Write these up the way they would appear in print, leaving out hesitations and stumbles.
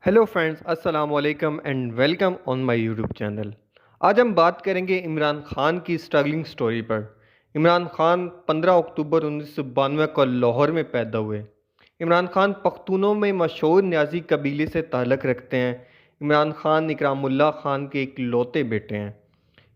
Hello friends, अस्सलाम वालेकुम and welcome on my YouTube channel. आज हम बात करेंगे इमरान खान की स्ट्रगलिंग स्टोरी पर। इमरान खान 15 अक्टूबर 1992 को लाहौर में पैदा हुए। इमरान खान पख्तूनों में मशहूर न्याजी कबीले से ताल्लुक़ रखते हैं। इमरान खान इकरामुल्लाह खान के इकलौते बेटे हैं।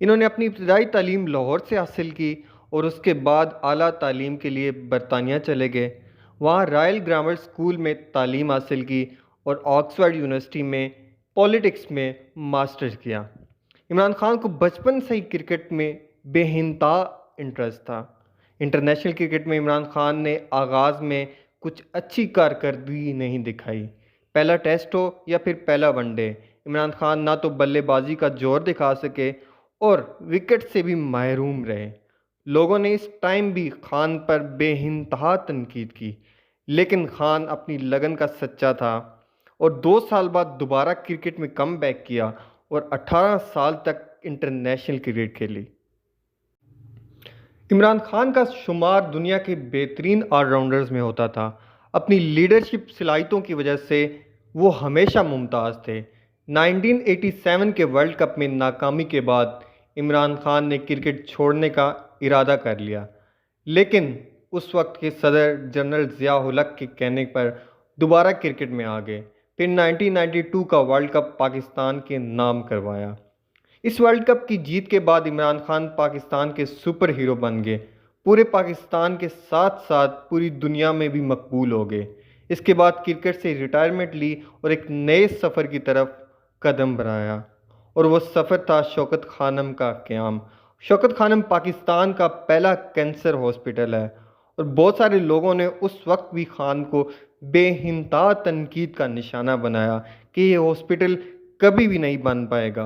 इन्होंने अपनी इब्तदाई तालीम लाहौर से हासिल की और उसके बाद आला तालीम के लिए बरतानिया चले गए। वहाँ रॉयल ग्रामर स्कूल में तालीम हासिल की और ऑक्सफोर्ड यूनिवर्सिटी में पॉलिटिक्स में मास्टर्स किया। इमरान खान को बचपन से ही क्रिकेट में बेइंतहा इंटरेस्ट था। इंटरनेशनल क्रिकेट में इमरान खान ने आगाज़ में कुछ अच्छी कारकर्दगी नहीं दिखाई। पहला टेस्ट हो या फिर पहला वनडे, इमरान खान ना तो बल्लेबाजी का जोर दिखा सके और विकेट से भी महरूम रहे। लोगों ने इस टाइम भी खान पर बेइंतहा तनकीद की, लेकिन खान अपनी लगन का सच्चा था और 2 साल बाद दोबारा क्रिकेट में कम बैक किया और 18 साल तक इंटरनेशनल क्रिकेट खेली। इमरान खान का शुमार दुनिया के बेहतरीन ऑलराउंडर्स में होता था। अपनी लीडरशिप सलाहियतों की वजह से वो हमेशा मुमताज़ थे। 1987 के वर्ल्ड कप में नाकामी के बाद इमरान खान ने क्रिकेट छोड़ने का इरादा कर लिया, लेकिन उस वक्त के सदर जनरल ज़िया-उल हक के कहने पर दोबारा क्रिकेट में आ गए। फिर 1992 का वर्ल्ड कप पाकिस्तान के नाम करवाया। इस वर्ल्ड कप की जीत के बाद इमरान खान पाकिस्तान के सुपर हीरो बन गए। पूरे पाकिस्तान के साथ साथ पूरी दुनिया में भी मकबूल हो गए। इसके बाद क्रिकेट से रिटायरमेंट ली और एक नए सफ़र की तरफ कदम बढ़ाया, और वो सफ़र था शौकत खानम का क़याम। शौकत खानम पाकिस्तान का पहला कैंसर हॉस्पिटल है और बहुत सारे लोगों ने उस वक्त भी खान को बेइंतहा तनकीद का निशाना बनाया कि ये हॉस्पिटल कभी भी नहीं बन पाएगा।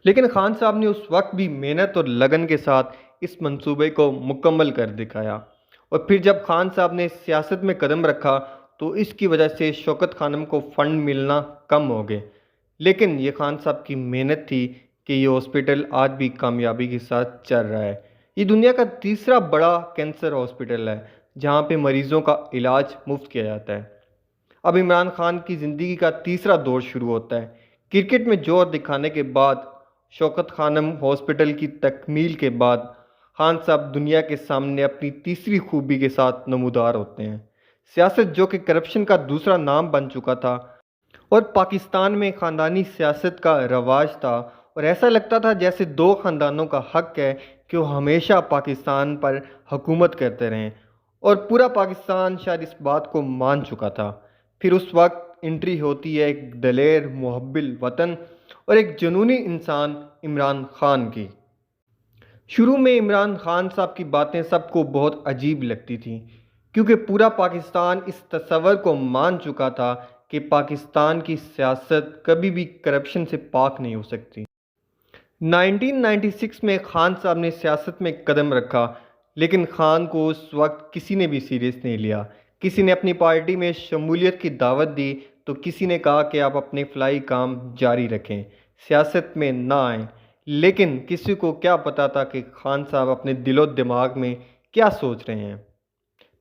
लेकिन खान साहब ने उस वक्त भी मेहनत और लगन के साथ इस मंसूबे को मुकम्मल कर दिखाया। और फिर जब खान साहब ने सियासत में कदम रखा तो इसकी वजह से शौकत खानम को फ़ंड मिलना कम हो गए, लेकिन ये खान साहब की मेहनत थी कि ये हॉस्पिटल आज भी कामयाबी के साथ चल रहा है। ये दुनिया का तीसरा बड़ा कैंसर हॉस्पिटल है जहाँ पे मरीज़ों का इलाज मुफ्त किया जाता है। अब इमरान खान की ज़िंदगी का तीसरा दौर शुरू होता है। क्रिकेट में जोर दिखाने के बाद शौकत खानम हॉस्पिटल की तकमील के बाद खान साहब दुनिया के सामने अपनी तीसरी खूबी के साथ नमूदार होते हैं। सियासत जो कि करप्शन का दूसरा नाम बन चुका था और पाकिस्तान में ख़ानदानी सियासत का रवाज था, और ऐसा लगता था जैसे दो ख़ानदानों का हक़ है कि वो हमेशा पाकिस्तान पर हुकूमत करते रहें, और पूरा पाकिस्तान शायद इस बात को मान चुका था। फिर उस वक्त एंट्री होती है एक दलेर मुहब्बिल वतन और एक जुनूनी इंसान इमरान खान की। शुरू में इमरान खान साहब की बातें सबको बहुत अजीब लगती थी, क्योंकि पूरा पाकिस्तान इस तस्वर को मान चुका था कि पाकिस्तान की सियासत कभी भी करप्शन से पाक नहीं हो सकती। 1996 में खान साहब ने सियासत में कदम रखा, लेकिन खान को उस वक्त किसी ने भी सीरियस नहीं लिया। किसी ने अपनी पार्टी में शमूलियत की दावत दी तो किसी ने कहा कि आप अपने फलाई काम जारी रखें, सियासत में ना आएँ। लेकिन किसी को क्या पता था कि खान साहब अपने दिलो दिमाग में क्या सोच रहे हैं।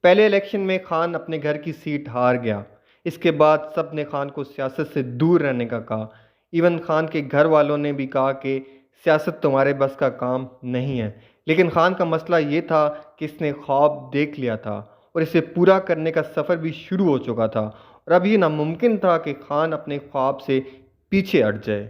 पहले इलेक्शन में खान अपने घर की सीट हार गया। इसके बाद सब ने खान को सियासत से दूर रहने का कहा। इवन खान के घर वालों ने भी कहा कि सियासत तुम्हारे बस का काम नहीं है। लेकिन खान का मसला ये था कि इसने ख्वाब देख लिया था और इसे पूरा करने का सफ़र भी शुरू हो चुका था, और अब ये नामुमकिन था कि खान अपने ख्वाब से पीछे हट जाए।